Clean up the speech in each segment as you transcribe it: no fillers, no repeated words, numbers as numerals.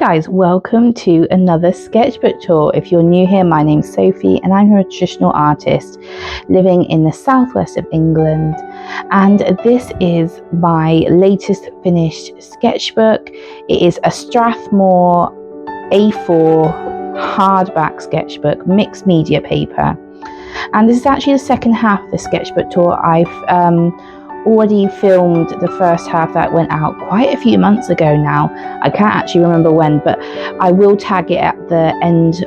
guys, welcome to another sketchbook tour. If you're new here, my name's Sophie and I'm a traditional artist living in the southwest of England, and this is my latest finished sketchbook. It is a Strathmore A4 hardback sketchbook, mixed media paper, and this is actually the second half of the sketchbook tour. I've already filmed the first half that went out quite a few months ago now. I can't actually remember when, but I will tag it at the end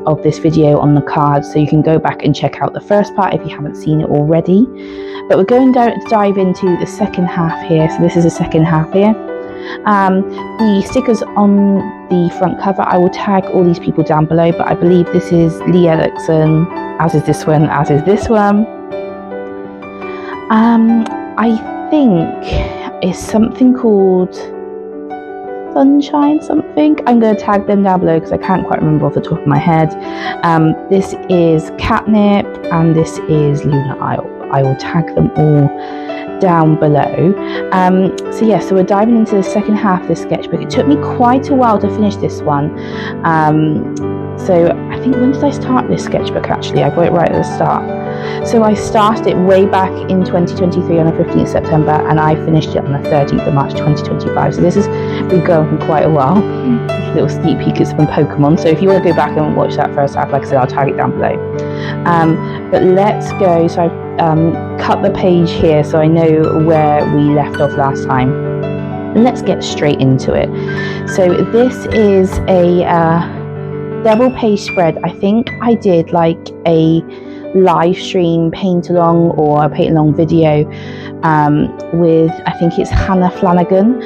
of this video on the card, so you can go back and check out the first part if you haven't seen it already. But we're going to dive into the second half here. So this is the second half here. The stickers on the front cover, I will tag all these people down below, but I believe this is Lee Erickson, as is this one, as is this one. I think it's something called Sunshine something. I'm going to tag them down below because I can't quite remember off the top of my head. This is Catnip and this is Luna Isle. I will tag them all down below. So we're diving into the second half of this sketchbook. It took me quite a while to finish this one. So I think, when did I start this sketchbook actually? I got it right at the start. So I started it way back in 2023 on the 15th of September, and I finished it on the 13th of March 2025. So this has been going for quite a while. A little sneak peek at some Pokemon. So if you want to go back and watch that first half, like I said, I'll tag it down below. But let's go. So I've cut the page here so I know where we left off last time. And let's get straight into it. So this is a double page spread. I think I did like a live stream paint along or a paint along video with, I think it's Hannah Flanagan.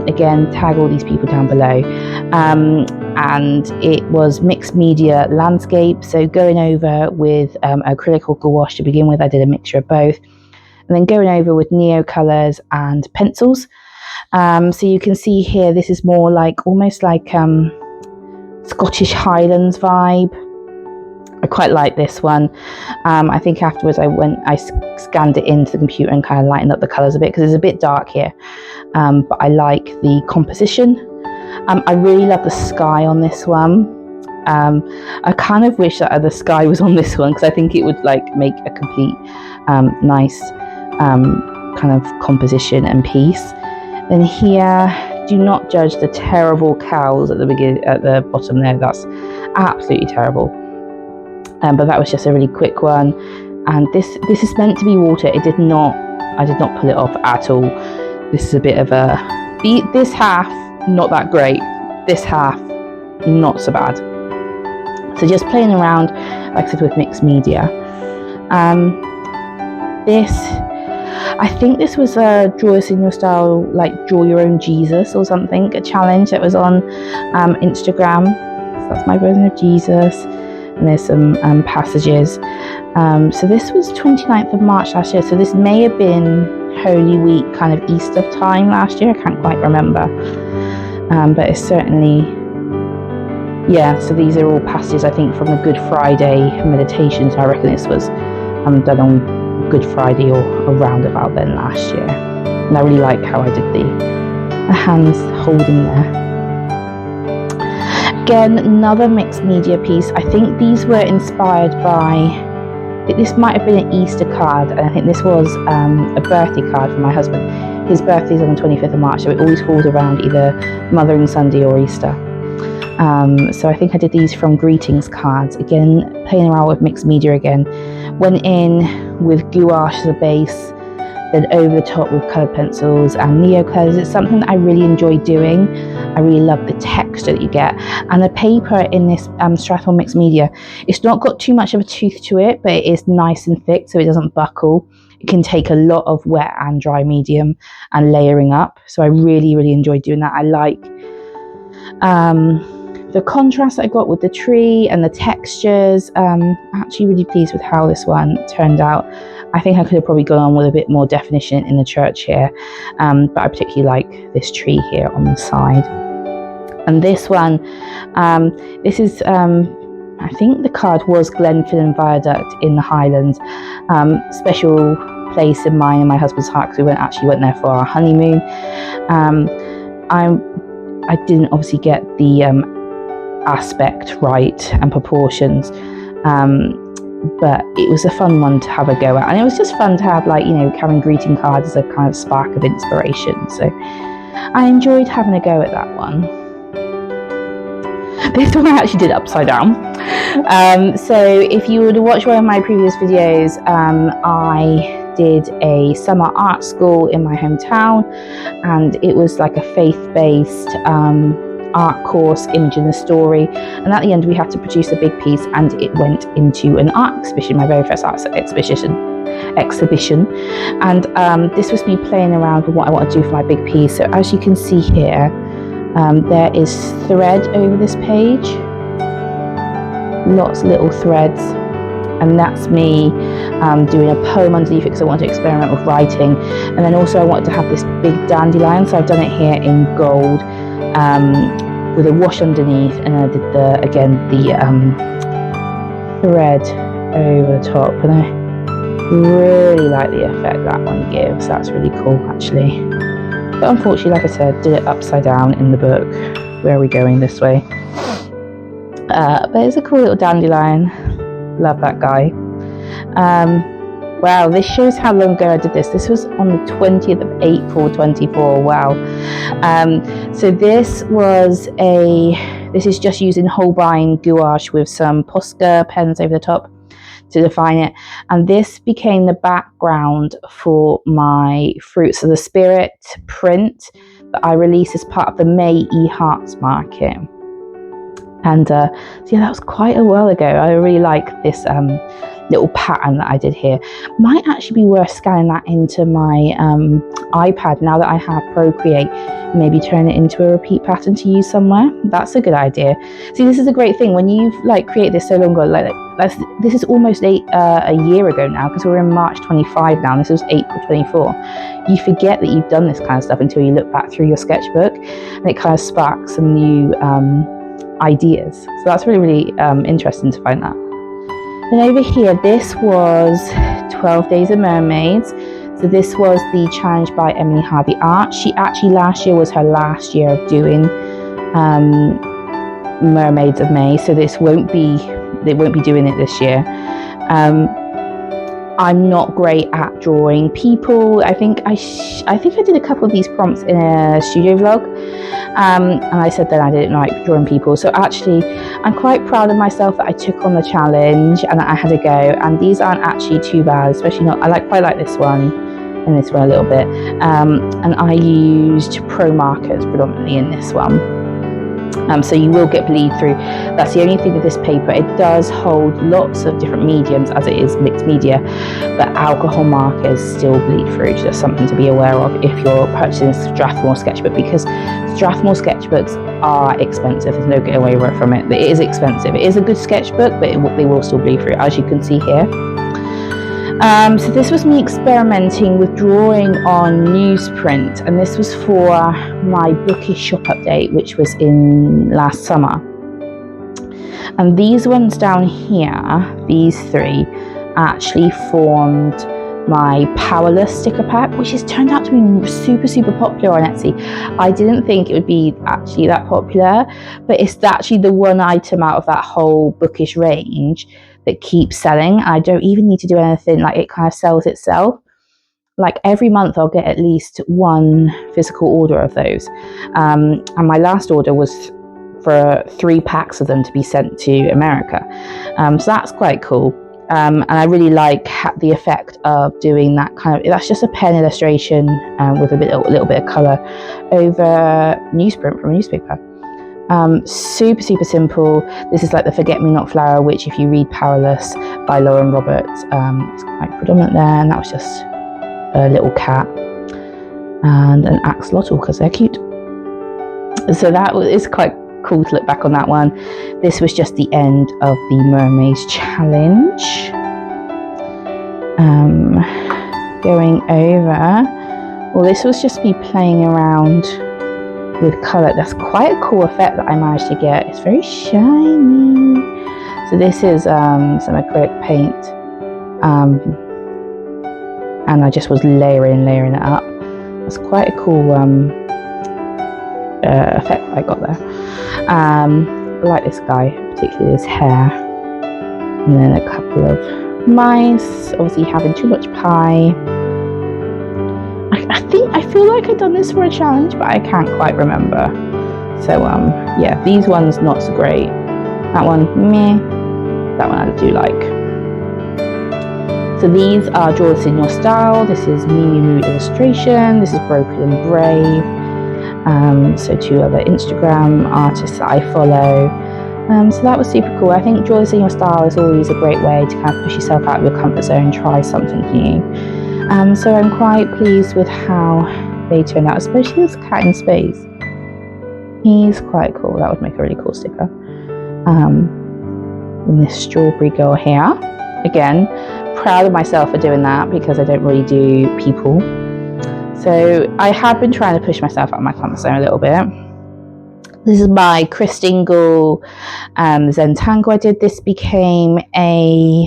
Again, tag all these people down below. And it was mixed media landscape, so going over with acrylic or gouache to begin with. I did a mixture of both, and then going over with neo colors and pencils. So you can see here, this is more like almost like Scottish Highlands vibe. I quite like this one. I think afterwards I scanned it into the computer and kind of lightened up the colours a bit because it's a bit dark here. But I like the composition. I really love the sky on this one. I kind of wish that the sky was on this one because I think it would like make a complete nice kind of composition and piece. Then here, do not judge the terrible cows at the beginning, at the bottom there. That's absolutely terrible. But that was just a really quick one. And this is meant to be water. I did not pull it off at all. This is a bit of a, this half not that great, this half not so bad. So just playing around, like I said, with mixed media. I think this was a Draw Us in Your Style, like Draw Your Own Jesus or something, a challenge that was on Instagram. So that's my version of Jesus. And there's some passages. So this was 29th of March last year. So this may have been Holy Week, kind of Easter time last year. I can't quite remember. But it's certainly, yeah, so these are all passages, I think, from the Good Friday meditation. So I reckon this was done on Good Friday or around about then last year. And I really like how I did the hands holding there. Again, another mixed media piece. I think these were inspired by, I think this might have been an Easter card, and I think this was a birthday card for my husband. His birthday is on the 25th of March, so it always falls around either Mothering Sunday or Easter. So I think I did these from greetings cards. Again, playing around with mixed media again. Went in with gouache as a base, then over the top with coloured pencils and neo colours. It's something that I really enjoy doing. I really love the texture that you get. And the paper in this Strathmore mixed media, it's not got too much of a tooth to it, but it is nice and thick so it doesn't buckle. It can take a lot of wet and dry medium and layering up. So I really, really enjoy doing that. I like the contrast I got with the tree and the textures. I'm actually really pleased with how this one turned out. I think I could have probably gone on with a bit more definition in the church here, but I particularly like this tree here on the side. And this one, this is, I think the card was Glenfinnan Viaduct in the Highlands. Special place in mine and my husband's heart because we actually went there for our honeymoon. I didn't obviously get the aspect right and proportions, but it was a fun one to have a go at, and it was just fun to have, like, you know, having greeting cards as a kind of spark of inspiration. So I enjoyed having a go at that one. This one I actually did upside down. So if you would watch one of my previous videos, I did a summer art school in my hometown, and it was like a faith-based art course, image in the story, and at the end we had to produce a big piece, and it went into an art exhibition, my very first art exhibition. And this was me playing around with what I want to do for my big piece. So as you can see here, there is thread over this page, lots of little threads, and that's me doing a poem underneath it because I wanted to experiment with writing. And then also I wanted to have this big dandelion, so I've done it here in gold with a wash underneath, and I did the thread over the top, and I really like the effect that one gives. That's really cool actually, but unfortunately, like I said, did it upside down in the book. Where are we going? This way. But it's a cool little dandelion. Love that guy. Wow, this shows how long ago I did this. This was on the 20th of April 24. Wow. So this is just using Holbein gouache with some Posca pens over the top to define it, and this became the background for my Fruits of the Spirit print that I released as part of the May Hearts market. And so yeah, that was quite a while ago. I really like this little pattern that I did here. Might actually be worth scanning that into my iPad now that I have Procreate. Maybe turn it into a repeat pattern to use somewhere. That's a good idea. See, this is a great thing when you've like created this so long ago. Like this is almost a year ago now, because we're in March 25 now. And this was April 24. You forget that you've done this kind of stuff until you look back through your sketchbook, and it kind of sparks some new ideas. So that's really, really interesting to find that. Then over here, this was 12 Days of Mermaids. So this was the challenge by Emily Harvey Art. She actually, last year was her last year of doing Mermaids of May. So they won't be doing it this year. I'm not great at drawing people. I think I did a couple of these prompts in a studio vlog, and I said that I didn't like drawing people. So actually, I'm quite proud of myself that I took on the challenge and that I had a go. And these aren't actually too bad, especially not. I quite like this one and this one a little bit. And I used pro markers predominantly in this one. So you will get bleed through. That's the only thing with this paper. It does hold lots of different mediums as it is mixed media, but alcohol markers still bleed through. Just something to be aware of if you're purchasing a Strathmore sketchbook, because Strathmore sketchbooks are expensive. There's no getting away from it. It is expensive. It is a good sketchbook, but they will still bleed through, as you can see here. So this was me experimenting with drawing on newsprint, and this was for my bookish shop update, which was in last summer. And these ones down here, these three, actually formed my Powerless sticker pack, which has turned out to be super, super popular on Etsy. I didn't think it would be actually that popular, but it's actually the one item out of that whole bookish range that keeps selling. I don't even need to do anything, like it kind of sells itself. Like every month I'll get at least one physical order of those, and my last order was for 3 packs of them to be sent to America. So that's quite cool, and I really like the effect of doing that kind of, that's just a pen illustration with a little bit of colour over newsprint from a newspaper. Super, super simple. This is like the Forget Me Not flower, which if you read Powerless by Lauren Roberts, it's quite predominant there, and that was just a little cat and an axolotl because they're cute. So that is quite cool to look back on that one. This was just the end of the Mermaids challenge. Going over, well, this was just me playing around with colour. That's quite a cool effect that I managed to get. It's very shiny. So this is some acrylic paint, and I just was layering it up. That's quite a cool effect I got there. I like this guy, particularly his hair. And then a couple of mice, obviously having too much pie. I feel like I've done this for a challenge, but I can't quite remember. So yeah, these ones not so great. That one, meh. That one I do like. So these are Draw This in Your Style. This is Moo Illustration. This is Broken and Brave. So 2 other Instagram artists that I follow. So that was super cool. I think Draw This in Your Style is always a great way to kind of push yourself out of your comfort zone, try something new. So I'm quite pleased with how they turned out, especially this cat in space. He's quite cool. That would make a really cool sticker. And this strawberry girl here. Again, proud of myself for doing that because I don't really do people. So I have been trying to push myself out of my comfort zone a little bit. This is my Christingle Zentangle I did. This became a,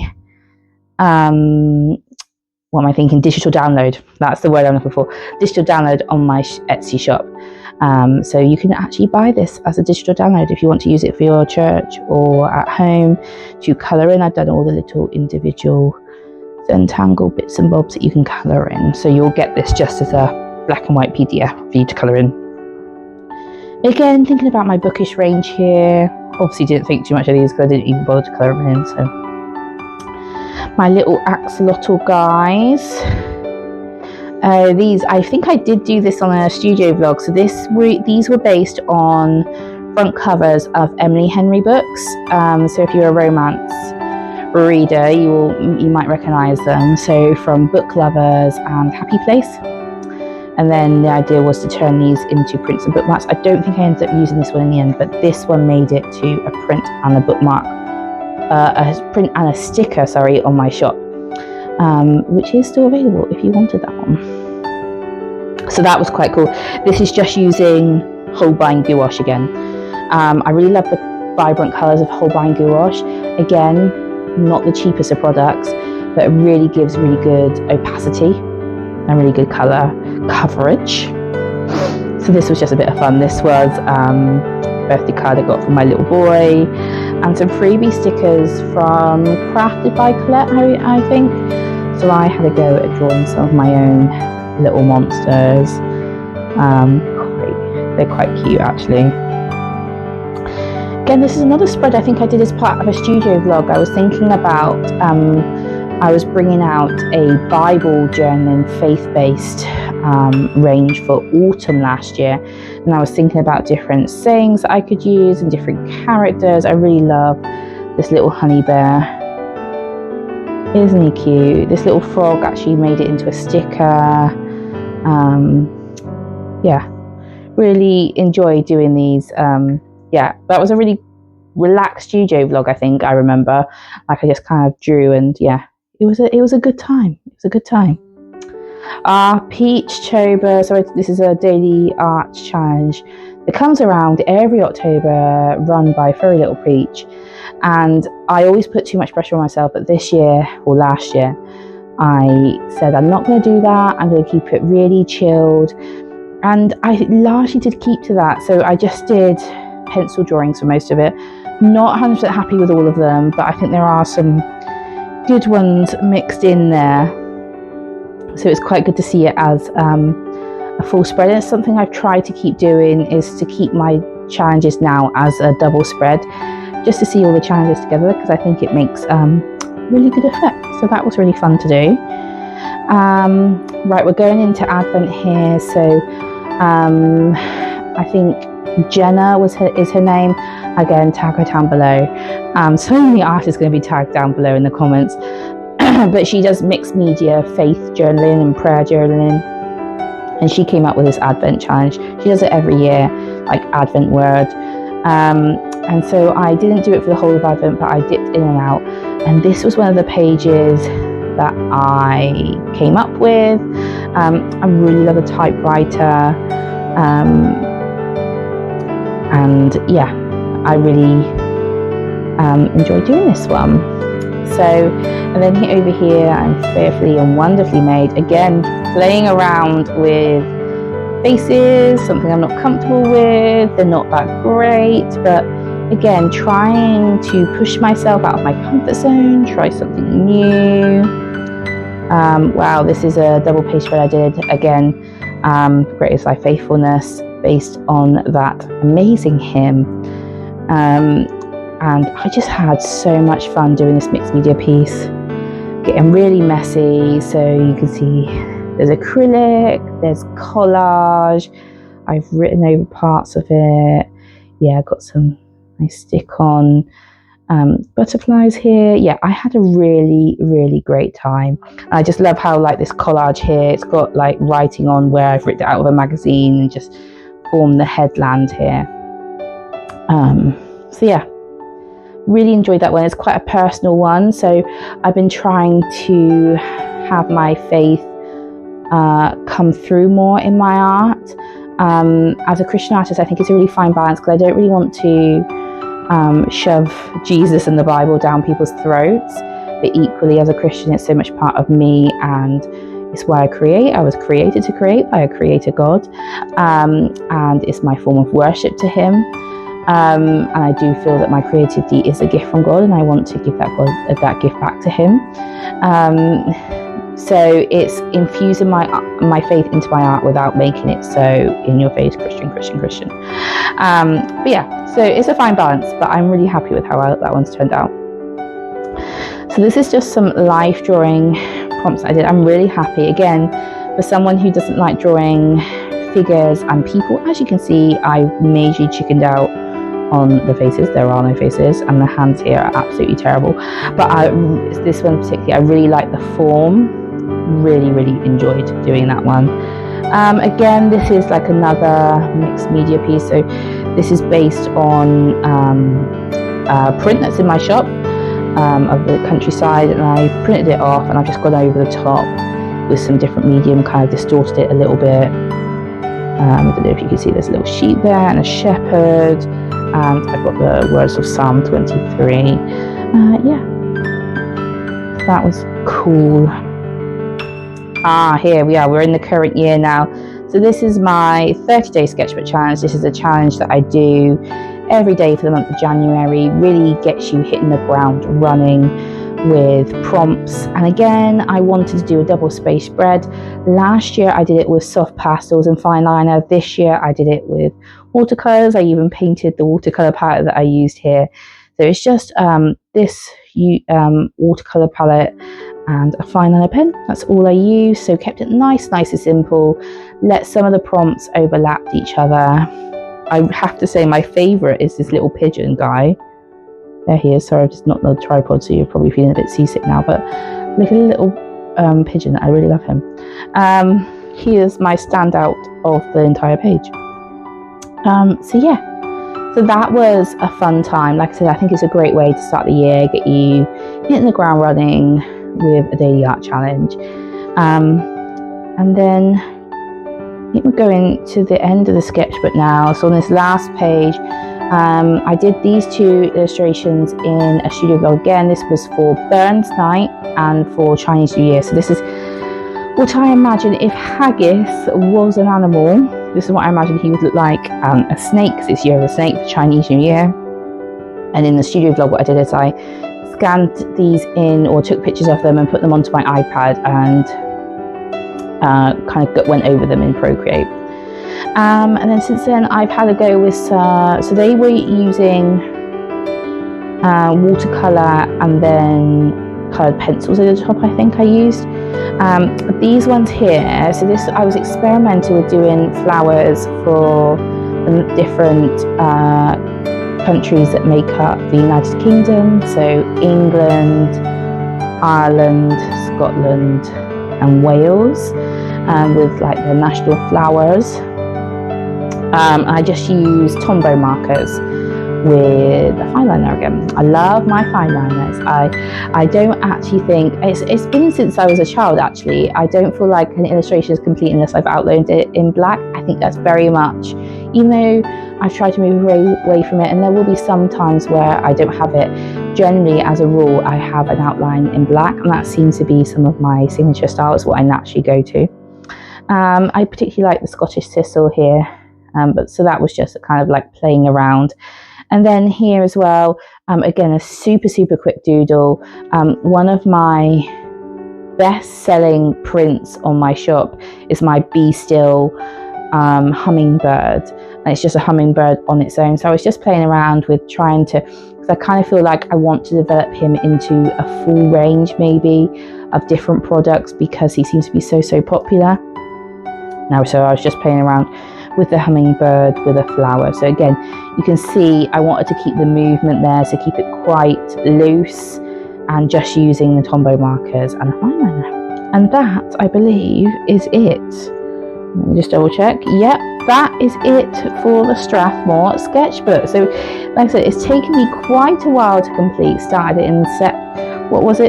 what am I thinking? Digital download. That's the word I'm looking for. Digital download on my Etsy shop. So you can actually buy this as a digital download if you want to use it for your church or at home to colour in. I've done all the little individual Zentangle bits and bobs that you can colour in. So you'll get this just as a black and white PDF for you to colour in. Again, thinking about my bookish range here. Obviously didn't think too much of these because I didn't even bother to colour them in. So my little axolotl guys. These, I think I did do this on a studio vlog. So these were based on front covers of Emily Henry books. So if you're a romance reader, you might recognise them. So from Book Lovers and Happy Place. And then the idea was to turn these into prints and bookmarks. I don't think I ended up using this one in the end, but this one made it to a print and a bookmark, a print and a sticker, sorry, on my shop, which is still available if you wanted that one. So that was quite cool. This is just using Hardbound gouache again. I really love the vibrant colours of Hardbound gouache. Again, not the cheapest of products, but it really gives really good opacity and really good colour coverage. So this was just a bit of fun. This was a birthday card I got from my little boy, and some freebie stickers from Crafted by Colette, I think. So I had a go at drawing some of my own little monsters. They're quite cute actually. Again, this is another spread I think I did as part of a studio vlog. I was thinking about I was bringing out a Bible journaling faith-based range for autumn last year, and I was thinking about different sayings that I could use and different characters. I really love this little honey bear. Isn't he cute? This little frog actually made it into a sticker. Yeah, really enjoy doing these. Yeah, that was a really relaxed studio vlog, I think I remember. Like I just kind of drew, and yeah, it was a good time. It was a good time. Peachtober. So this is a daily art challenge that comes around every October, run by Furry Little Peach. And I always put too much pressure on myself, but this year, or last year, I said I'm not going to do that. I'm going to keep it really chilled. And I largely did keep to that. So I just did pencil drawings for most of it. Not 100% happy with all of them, but I think there are some good ones mixed in there. So it's quite good to see it as a full spread. And it's something I've tried to keep doing, is to keep my challenges now as a double spread, just to see all the challenges together, because I think it makes really good effect. So that was really fun to do. Right, we're going into Advent here. So I think Jenna is her name. Again, tag her down below. So many artists going to be tagged down below in the comments. But she does mixed media, faith journaling and prayer journaling. And she came up with this Advent challenge. She does it every year, like Advent word. And so I didn't do it for the whole of Advent, but I dipped in and out. And this was one of the pages that I came up with. I really love a typewriter. And yeah, I really enjoy doing this one. So, and then over here, I'm fearfully and wonderfully made. Again, playing around with faces, something I'm not comfortable with, they're not that great, but again, trying to push myself out of my comfort zone, try something new. Wow, this is a double page spread I did, again, Great is Thy Faithfulness, based on that amazing hymn. And I just had so much fun doing this mixed media piece, getting really messy. So you can see there's acrylic, there's collage, I've written over parts of it. Yeah, I've got some nice stick-on butterflies here. Yeah, I had a really, really great time. I just love how like this collage here, it's got like writing on where I've ripped it out of a magazine and just formed the headland here. So yeah, really enjoyed that one. It's quite a personal one, so I've been trying to have my faith come through more in my art. As a Christian artist, I think it's a really fine balance, because I don't really want to shove Jesus and the Bible down people's throats, but equally as a Christian, it's so much part of me, and it's why I create. I was created to create by a creator God, and it's my form of worship to him. And I do feel that my creativity is a gift from God, and I want to give that gift back to him. So it's infusing my faith into my art without making it so in your face Christian. But yeah, so it's a fine balance, but I'm really happy with how that one's turned out. So this is just some life drawing prompts I did. I'm really happy. Again, for someone who doesn't like drawing figures and people, as you can see, I majorly chickened out on the faces. There are no faces, and the hands here are absolutely terrible. But this one particularly, I really like the form. Really enjoyed doing that one. Again, this is like another mixed media piece. So this is based on a print that's in my shop of the countryside, and I printed it off, and I've just gone over the top with some different medium, kind of distorted it a little bit. I don't know if you can see there's a little sheep there and a shepherd, and I've got the words of Psalm 23. Yeah, that was cool. Here we are, we're in the current year now. So this is my 30-day sketchbook challenge. This is a challenge that I do every day for the month of January. Really gets you hitting the ground running with prompts. And again, I wanted to do a double space spread. Last year I did it with soft pastels and fine liner. This year I did it with watercolors. I even painted the watercolor palette that I used here. So it's just this watercolor palette and a fine liner pen. That's all I use. So kept it nice and simple. Let some of the prompts overlap each other. I have to say my favorite is this little pigeon guy. There he is. Sorry, I've just knocked the tripod, so you're probably feeling a bit seasick now, but look at the little pigeon. I really love him. He is my standout of the entire page. So yeah, so that was a fun time. Like I said, I think it's a great way to start the year, get you hitting the ground running with a daily art challenge. And then I think we're going to the end of the sketchbook now. So on this last page, I did these two illustrations in a studio vlog. Again, this was for Burns Night and for Chinese New Year. So this is what I imagine if haggis was an animal. This is what I imagine he would look like. A snake, because it's Year of the Snake for Chinese New Year. And in the studio vlog, what I did is I scanned these in, or took pictures of them and put them onto my iPad, and kind of went over them in Procreate. And then since then I've had a go with so they were using watercolor and then coloured pencils at the top, I think I used. These ones here, so this, I was experimenting with doing flowers for different countries that make up the United Kingdom, so England, Ireland, Scotland and Wales, with like their national flowers. I just used Tombow markers with a fine liner again. I love my fine liners. I don't actually think, it's been since I was a child actually. I don't feel like an illustration is complete unless I've outlined it in black. I think that's very much, even though I've tried to move away from it, and there will be some times where I don't have it. Generally, as a rule, I have an outline in black, and that seems to be some of my signature styles, what I naturally go to. I particularly like the Scottish thistle here, but so that was just kind of like playing around. And then here as well, again, a super quick doodle. One of my best-selling prints on my shop is my Be Still hummingbird, and it's just a hummingbird on its own. So I was just playing around with trying to, because I kind of feel like I want to develop him into a full range maybe of different products, because he seems to be so popular now. So I was just playing around with the hummingbird with a flower. So again, you can see I wanted to keep the movement there, so keep it quite loose and just using the Tombow markers and a fine liner. And that, I believe, is it. Let me just double check. Yep, that is it for the Strathmore sketchbook. So like I said, it's taken me quite a while to complete. Started it in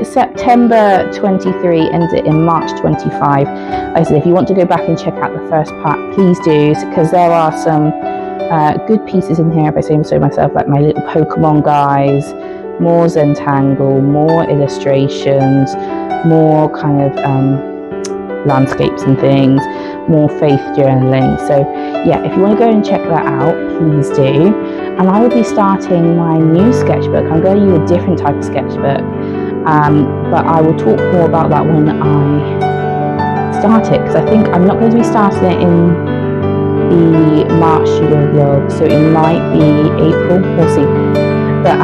September 23, ended it in March 25. Like I said, if you want to go back and check out the first part, please do, because there are some good pieces in here, if I say so myself, like my little Pokemon guys, more Zentangle, more illustrations, more kind of landscapes and things, more faith journaling. So yeah, if you want to go and check that out, please do. And I will be starting my new sketchbook. I'm going to use a different type of sketchbook, but I will talk more about that when I start it, because I think I'm not going to be starting it in the March studio vlog, so it might be April, we'll see. But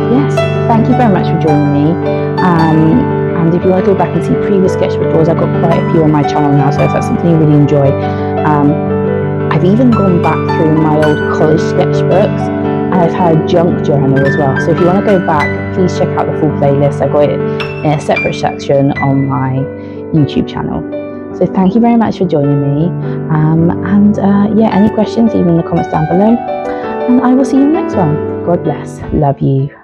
yes, thank you very much for joining me. And if you want to go back and see previous sketchbook drawers, I've got quite a few on my channel now, so if that's something you really enjoy. I've even gone back through my old college sketchbooks, and I've had a junk journal as well. So if you want to go back, please check out the full playlist. I've got it in a separate section on my YouTube channel. So thank you very much for joining me. Yeah, any questions, leave them in the comments down below. And I will see you in the next one. God bless. Love you.